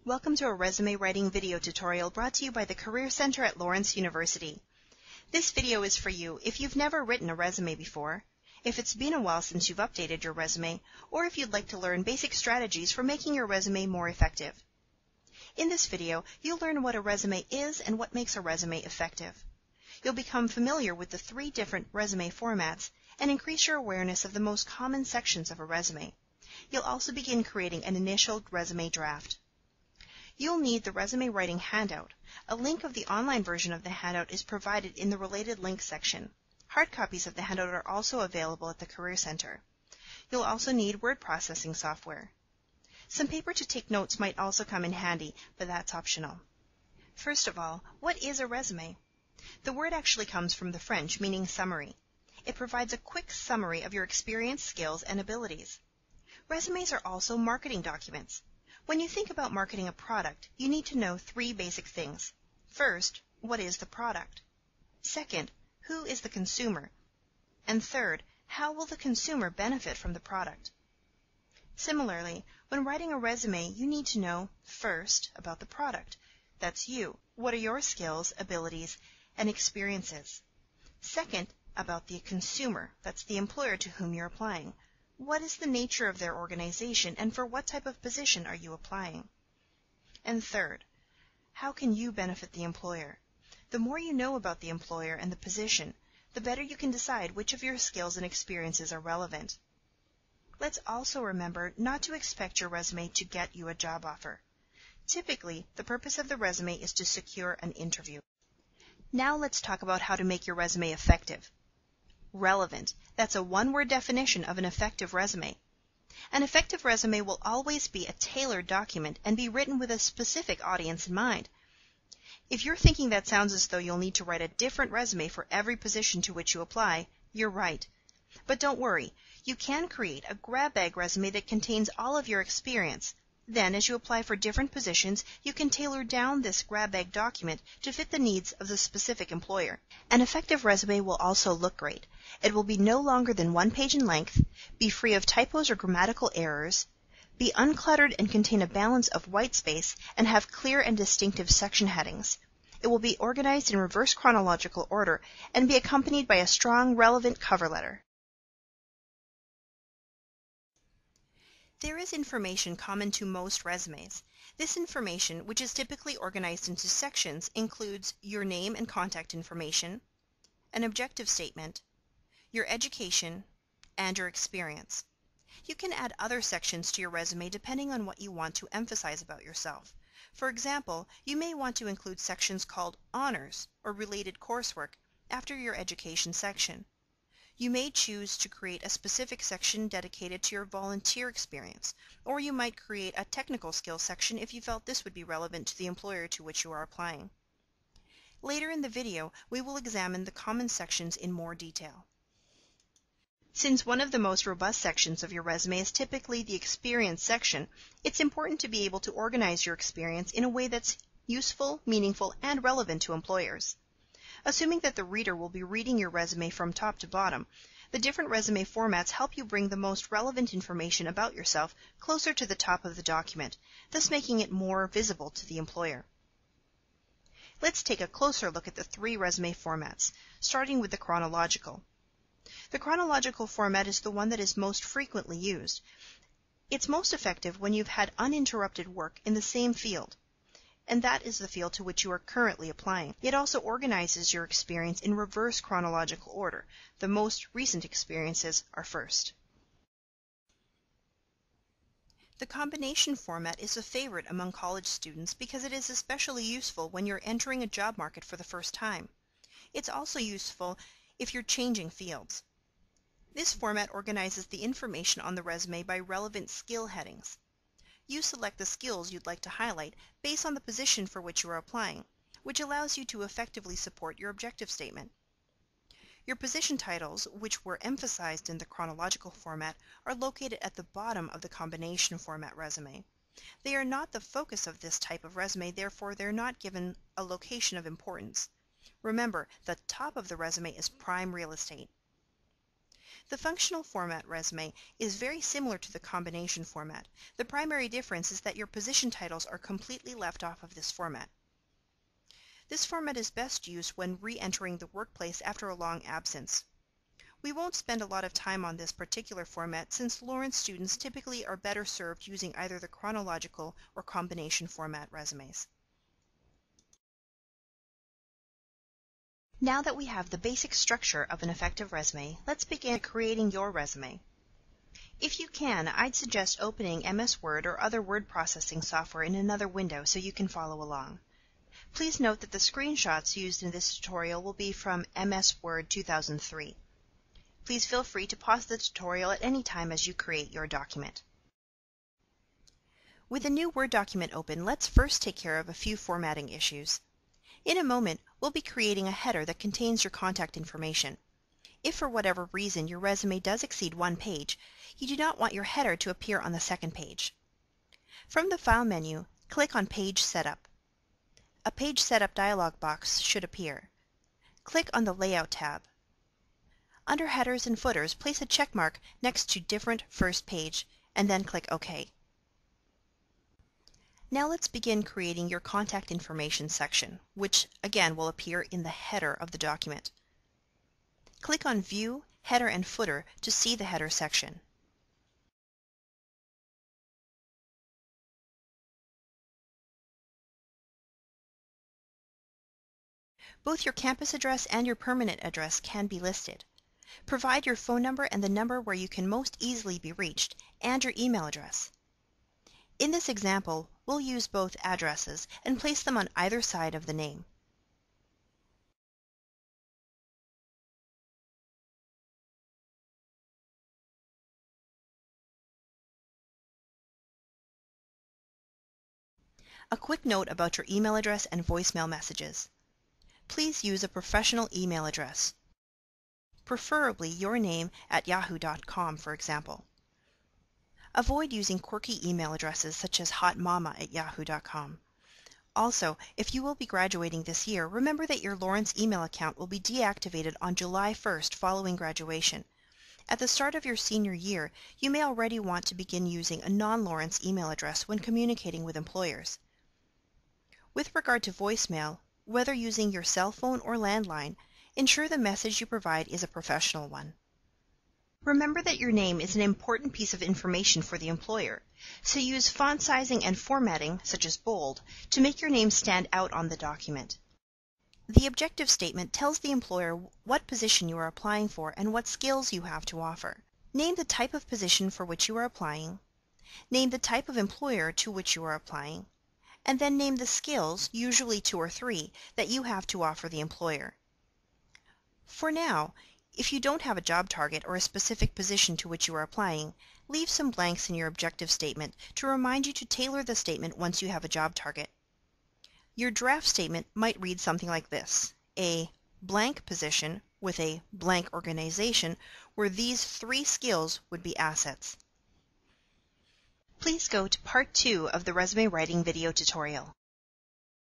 Welcome to a resume writing video tutorial brought to you by the Career Center at Lawrence University. This video is for you if you've never written a resume before, if it's been a while since you've updated your resume, or if you'd like to learn basic strategies for making your resume more effective. In this video, you'll learn what a resume is and what makes a resume effective. You'll become familiar with the 3 different resume formats and increase your awareness of the most common sections of a resume. You'll also begin creating an initial resume draft. You'll need the resume writing handout. A link of the online version of the handout is provided in the related links section. Hard copies of the handout are also available at the Career Center. You'll also need word processing software. Some paper to take notes might also come in handy, but that's optional. First of all, what is a resume? The word actually comes from the French, meaning summary. It provides a quick summary of your experience, skills, and abilities. Resumes are also marketing documents. When you think about marketing a product, you need to know 3 basic things. First, what is the product? Second, who is the consumer? And third, how will the consumer benefit from the product? Similarly, when writing a resume, you need to know, first, about the product. That's you. What are your skills, abilities, and experiences? Second, about the consumer. That's the employer to whom you're applying. What is the nature of their organization, and for what type of position are you applying? And third, how can you benefit the employer? The more you know about the employer and the position, the better you can decide which of your skills and experiences are relevant. Let's also remember not to expect your resume to get you a job offer. Typically, the purpose of the resume is to secure an interview. Now let's talk about how to make your resume effective. Relevant. That's a one-word definition of an effective resume. An effective resume will always be a tailored document and be written with a specific audience in mind. If you're thinking that sounds as though you'll need to write a different resume for every position to which you apply, you're right. But don't worry, you can create a grab bag resume that contains all of your experience. Then, as you apply for different positions, you can tailor down this grab bag document to fit the needs of the specific employer. An effective resume will also look great. It will be no longer than 1 page in length, be free of typos or grammatical errors, be uncluttered and contain a balance of white space, and have clear and distinctive section headings. It will be organized in reverse chronological order and be accompanied by a strong, relevant cover letter. There is information common to most resumes. This information, which is typically organized into sections, includes your name and contact information, an objective statement, your education, and your experience. You can add other sections to your resume depending on what you want to emphasize about yourself. For example, you may want to include sections called honors or related coursework after your education section. You may choose to create a specific section dedicated to your volunteer experience, or you might create a technical skills section if you felt this would be relevant to the employer to which you are applying. Later in the video, we will examine the common sections in more detail. Since one of the most robust sections of your resume is typically the experience section, it's important to be able to organize your experience in a way that's useful, meaningful, and relevant to employers. Assuming that the reader will be reading your resume from top to bottom, the different resume formats help you bring the most relevant information about yourself closer to the top of the document, thus making it more visible to the employer. Let's take a closer look at the 3 resume formats, starting with the chronological. The chronological format is the one that is most frequently used. It's most effective when you've had uninterrupted work in the same field, and that is the field to which you are currently applying. It also organizes your experience in reverse chronological order. The most recent experiences are first. The combination format is a favorite among college students because it is especially useful when you're entering a job market for the first time. It's also useful if you're changing fields. This format organizes the information on the resume by relevant skill headings. You select the skills you'd like to highlight based on the position for which you are applying, which allows you to effectively support your objective statement. Your position titles, which were emphasized in the chronological format, are located at the bottom of the combination format resume. They are not the focus of this type of resume, therefore they're not given a location of importance. Remember, the top of the resume is prime real estate. The functional format resume is very similar to the combination format. The primary difference is that your position titles are completely left off of this format. This format is best used when re-entering the workplace after a long absence. We won't spend a lot of time on this particular format since Lawrence students typically are better served using either the chronological or combination format resumes. Now that we have the basic structure of an effective resume, let's begin creating your resume. If you can, I'd suggest opening MS Word or other word processing software in another window so you can follow along. Please note that the screenshots used in this tutorial will be from MS Word 2003. Please feel free to pause the tutorial at any time as you create your document. With a new Word document open, let's first take care of a few formatting issues. In a moment, we'll be creating a header that contains your contact information. If for whatever reason your resume does exceed one page, you do not want your header to appear on the second page. From the File menu, click on Page Setup. A Page Setup dialog box should appear. Click on the Layout tab. Under Headers and Footers, place a check mark next to Different First Page, and then click OK. Now let's begin creating your contact information section, which again will appear in the header of the document. Click on View, Header and Footer to see the header section. Both your campus address and your permanent address can be listed. Provide your phone number and the number where you can most easily be reached, and your email address. In this example, we'll use both addresses and place them on either side of the name. A quick note about your email address and voicemail messages. Please use a professional email address, preferably your name at yahoo.com, for example. Avoid using quirky email addresses such as hotmama@yahoo.com. Also, if you will be graduating this year, remember that your Lawrence email account will be deactivated on July 1st following graduation. At the start of your senior year, you may already want to begin using a non-Lawrence email address when communicating with employers. With regard to voicemail, whether using your cell phone or landline, ensure the message you provide is a professional one. Remember that your name is an important piece of information for the employer, so use font sizing and formatting, such as bold, to make your name stand out on the document. The objective statement tells the employer what position you are applying for and what skills you have to offer. Name the type of position for which you are applying, name the type of employer to which you are applying, and then name the skills, usually 2 or 3, that you have to offer the employer. For now, if you don't have a job target or a specific position to which you are applying, leave some blanks in your objective statement to remind you to tailor the statement once you have a job target. Your draft statement might read something like this: a blank position with a blank organization where these 3 skills would be assets. Please go to Part 2 of the resume writing video tutorial.